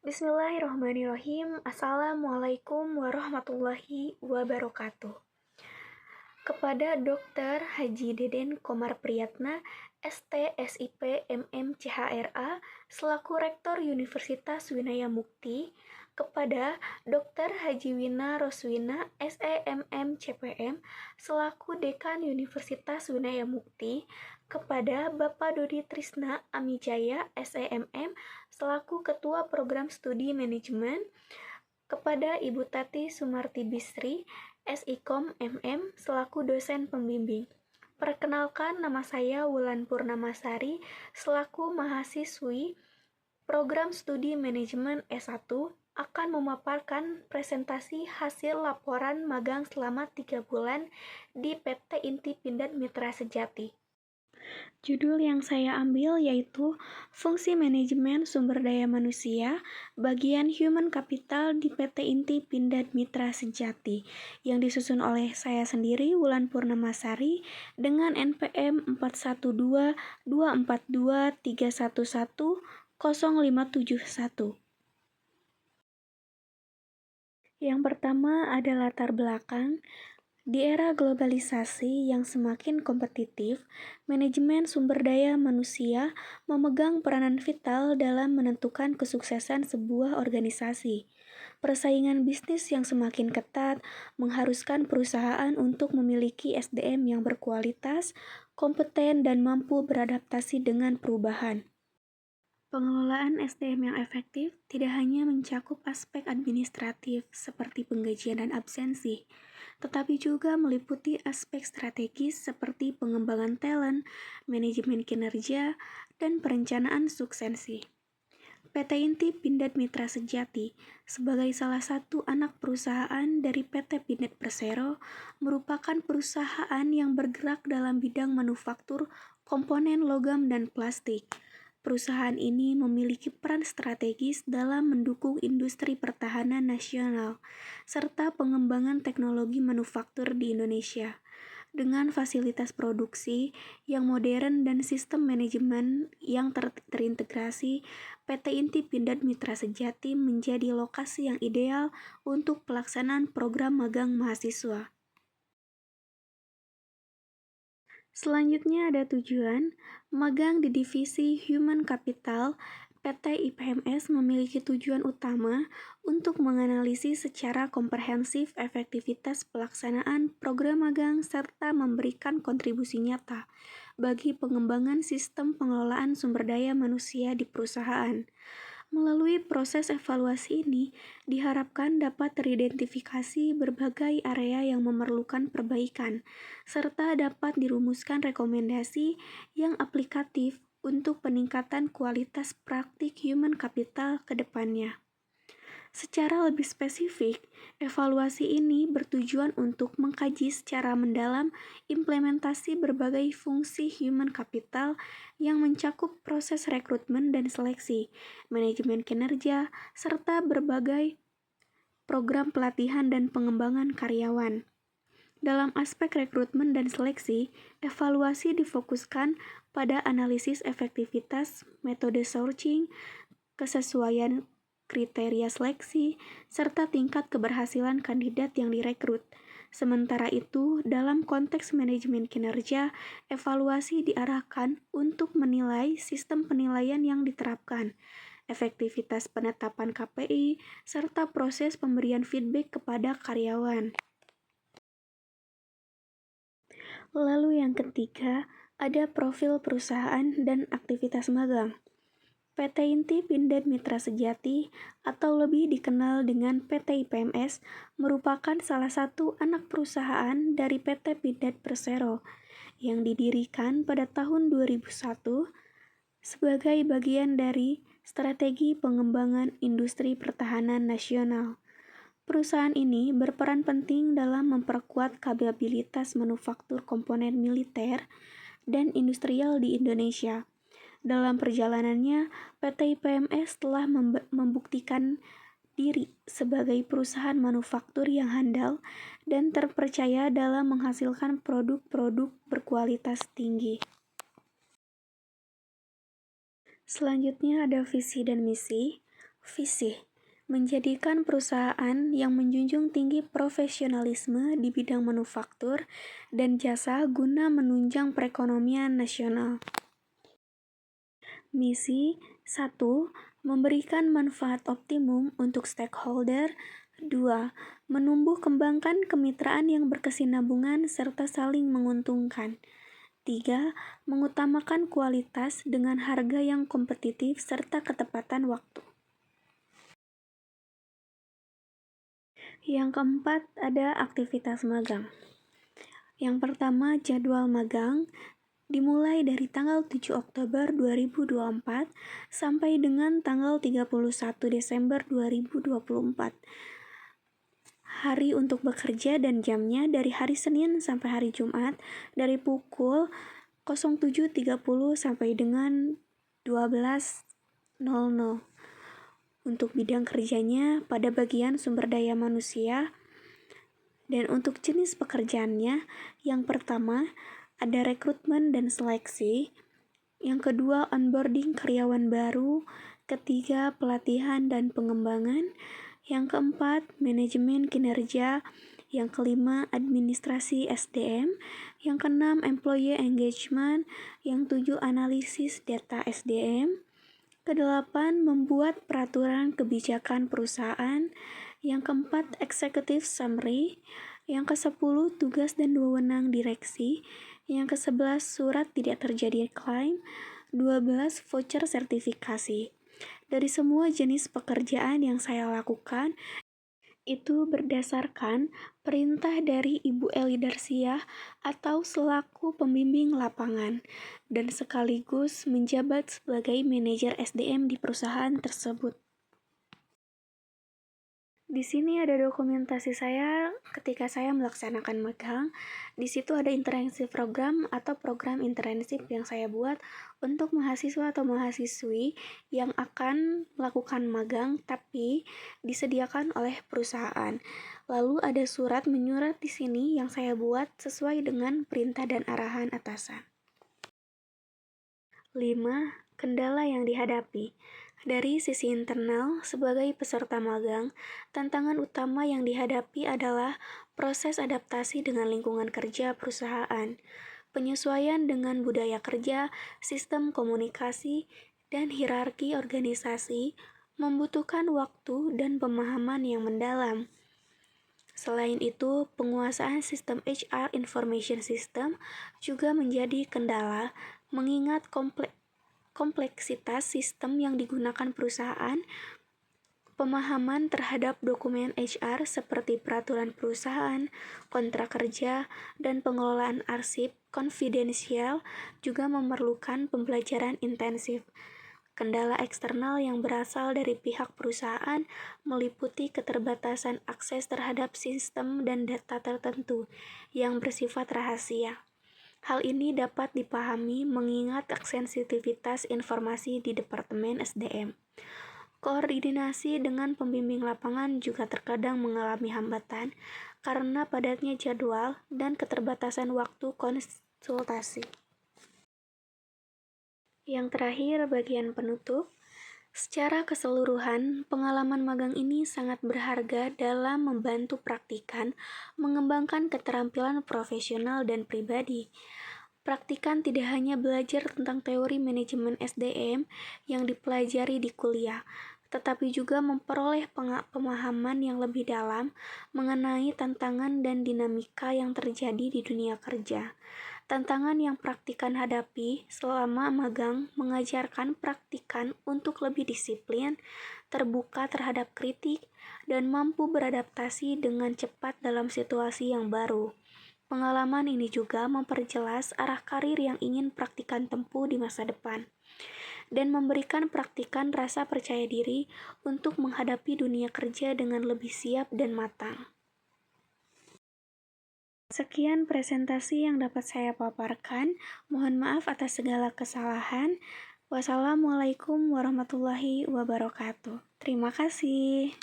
Bismillahirrahmanirrahim. Assalamualaikum warahmatullahi wabarakatuh. Kepada Dr. Haji Deden Komar Priyatna, ST, SIP, MM, CHRA, selaku Rektor Universitas Winaya Mukti, kepada Dr. Haji Wina Roswina, SEMM, CPM, selaku Dekan Universitas Winaya Mukti, kepada Bapak Dodi Trisna Amijaya, SEMM, selaku Ketua Program Studi Manajemen, kepada Ibu Tati Sumarti Bisri, SIKOM MM, selaku dosen pembimbing. Perkenalkan, nama saya Wulan Purnamasari, selaku mahasiswi Program Studi Manajemen S1, akan memaparkan presentasi hasil laporan magang selama 3 bulan di PT Inti Pindad Mitra Sejati. Judul yang saya ambil yaitu Fungsi Manajemen Sumber Daya Manusia, Bagian Human Capital di PT Inti Pindad Mitra Sejati, yang disusun oleh saya sendiri, Wulan Purnamasari, dengan NPM 41222423110571. Yang pertama ada latar belakang. Di era globalisasi yang semakin kompetitif, manajemen sumber daya manusia memegang peranan vital dalam menentukan kesuksesan sebuah organisasi. Persaingan bisnis yang semakin ketat mengharuskan perusahaan untuk memiliki SDM yang berkualitas, kompeten, dan mampu beradaptasi dengan perubahan. Pengelolaan SDM yang efektif tidak hanya mencakup aspek administratif seperti penggajian dan absensi, tetapi juga meliputi aspek strategis seperti pengembangan talent, manajemen kinerja, dan perencanaan suksesi. PT Inti Pindad Mitra Sejati sebagai salah satu anak perusahaan dari PT Pindad Persero merupakan perusahaan yang bergerak dalam bidang manufaktur komponen logam dan plastik. Perusahaan ini memiliki peran strategis dalam mendukung industri pertahanan nasional serta pengembangan teknologi manufaktur di Indonesia. Dengan fasilitas produksi yang modern dan sistem manajemen yang terintegrasi, PT Inti Pindad Mitra Sejati menjadi lokasi yang ideal untuk pelaksanaan program magang mahasiswa. Selanjutnya ada tujuan. Magang di divisi Human Capital PT IPMS memiliki tujuan utama untuk menganalisis secara komprehensif efektivitas pelaksanaan program magang serta memberikan kontribusi nyata bagi pengembangan sistem pengelolaan sumber daya manusia di perusahaan. Melalui proses evaluasi ini, diharapkan dapat teridentifikasi berbagai area yang memerlukan perbaikan, serta dapat dirumuskan rekomendasi yang aplikatif untuk peningkatan kualitas praktik human capital ke depannya. Secara lebih spesifik, evaluasi ini bertujuan untuk mengkaji secara mendalam implementasi berbagai fungsi human capital yang mencakup proses rekrutmen dan seleksi, manajemen kinerja, serta berbagai program pelatihan dan pengembangan karyawan. Dalam aspek rekrutmen dan seleksi, evaluasi difokuskan pada analisis efektivitas metode sourcing, kesesuaian kriteria seleksi, serta tingkat keberhasilan kandidat yang direkrut. Sementara itu, dalam konteks manajemen kinerja, evaluasi diarahkan untuk menilai sistem penilaian yang diterapkan, efektivitas penetapan KPI, serta proses pemberian feedback kepada karyawan. Lalu yang ketiga, ada profil perusahaan dan aktivitas magang. PT Inti Pindad Mitra Sejati atau lebih dikenal dengan PT IPMS merupakan salah satu anak perusahaan dari PT Pindad Persero yang didirikan pada tahun 2001 sebagai bagian dari strategi pengembangan industri pertahanan nasional. Perusahaan ini berperan penting dalam memperkuat kapabilitas manufaktur komponen militer dan industrial di Indonesia. Dalam perjalanannya, PT IPMS telah membuktikan diri sebagai perusahaan manufaktur yang handal dan terpercaya dalam menghasilkan produk-produk berkualitas tinggi. Selanjutnya ada visi dan misi. Visi menjadikan perusahaan yang menjunjung tinggi profesionalisme di bidang manufaktur dan jasa guna menunjang perekonomian nasional. Misi 1. Memberikan manfaat optimum untuk stakeholder. 2. Menumbuh kembangkan kemitraan yang berkesinambungan serta saling menguntungkan. 3. Mengutamakan kualitas dengan harga yang kompetitif serta ketepatan waktu. Yang keempat, ada aktivitas magang. Yang pertama, jadwal magang dimulai dari tanggal 7 Oktober 2024 sampai dengan tanggal 31 Desember 2024. Hari untuk bekerja dan jamnya dari hari Senin sampai hari Jumat dari pukul 07.30 sampai dengan 12.00. Untuk bidang kerjanya pada bagian sumber daya manusia. Dan untuk jenis pekerjaannya, yang pertama ada rekrutmen dan seleksi, yang kedua onboarding karyawan baru, ketiga pelatihan dan pengembangan, yang keempat manajemen kinerja, yang kelima administrasi SDM, yang keenam employee engagement, yang tujuh analisis data SDM, kedelapan membuat peraturan kebijakan perusahaan, yang keempat executive summary, yang kesepuluh tugas dan wewenang direksi, yang ke-11 surat tidak terjadi klaim, 12 voucher sertifikasi. Dari semua jenis pekerjaan yang saya lakukan, itu berdasarkan perintah dari Ibu Eli Darsiah atau selaku pembimbing lapangan dan sekaligus menjabat sebagai manajer SDM di perusahaan tersebut. Di sini ada dokumentasi saya ketika saya melaksanakan magang. Di situ ada internship program atau program internship yang saya buat untuk mahasiswa atau mahasiswi yang akan melakukan magang tapi disediakan oleh perusahaan. Lalu ada surat menyurat di sini yang saya buat sesuai dengan perintah dan arahan atasan. 5. Kendala yang dihadapi. Dari sisi internal, sebagai peserta magang, tantangan utama yang dihadapi adalah proses adaptasi dengan lingkungan kerja perusahaan, penyesuaian dengan budaya kerja, sistem komunikasi, dan hierarki organisasi, membutuhkan waktu dan pemahaman yang mendalam. Selain itu, penguasaan sistem HR Information System juga menjadi kendala, mengingat kompleksitas sistem yang digunakan perusahaan, pemahaman terhadap dokumen HR seperti peraturan perusahaan, kontrak kerja, dan pengelolaan arsip konfidensial juga memerlukan pembelajaran intensif. Kendala eksternal yang berasal dari pihak perusahaan meliputi keterbatasan akses terhadap sistem dan data tertentu yang bersifat rahasia. Hal ini dapat dipahami mengingat sensitivitas informasi di Departemen SDM. Koordinasi dengan pembimbing lapangan juga terkadang mengalami hambatan karena padatnya jadwal dan keterbatasan waktu konsultasi. Yang terakhir, bagian penutup. Secara keseluruhan, pengalaman magang ini sangat berharga dalam membantu praktikan, mengembangkan keterampilan profesional dan pribadi. Praktikan tidak hanya belajar tentang teori manajemen SDM yang dipelajari di kuliah, tetapi juga memperoleh pemahaman yang lebih dalam mengenai tantangan dan dinamika yang terjadi di dunia kerja. Tantangan yang praktikan hadapi selama magang mengajarkan praktikan untuk lebih disiplin, terbuka terhadap kritik, dan mampu beradaptasi dengan cepat dalam situasi yang baru. Pengalaman ini juga memperjelas arah karir yang ingin praktikan tempuh di masa depan, dan memberikan praktikan rasa percaya diri untuk menghadapi dunia kerja dengan lebih siap dan matang. Sekian presentasi yang dapat saya paparkan. Mohon maaf atas segala kesalahan. Wassalamualaikum warahmatullahi wabarakatuh. Terima kasih.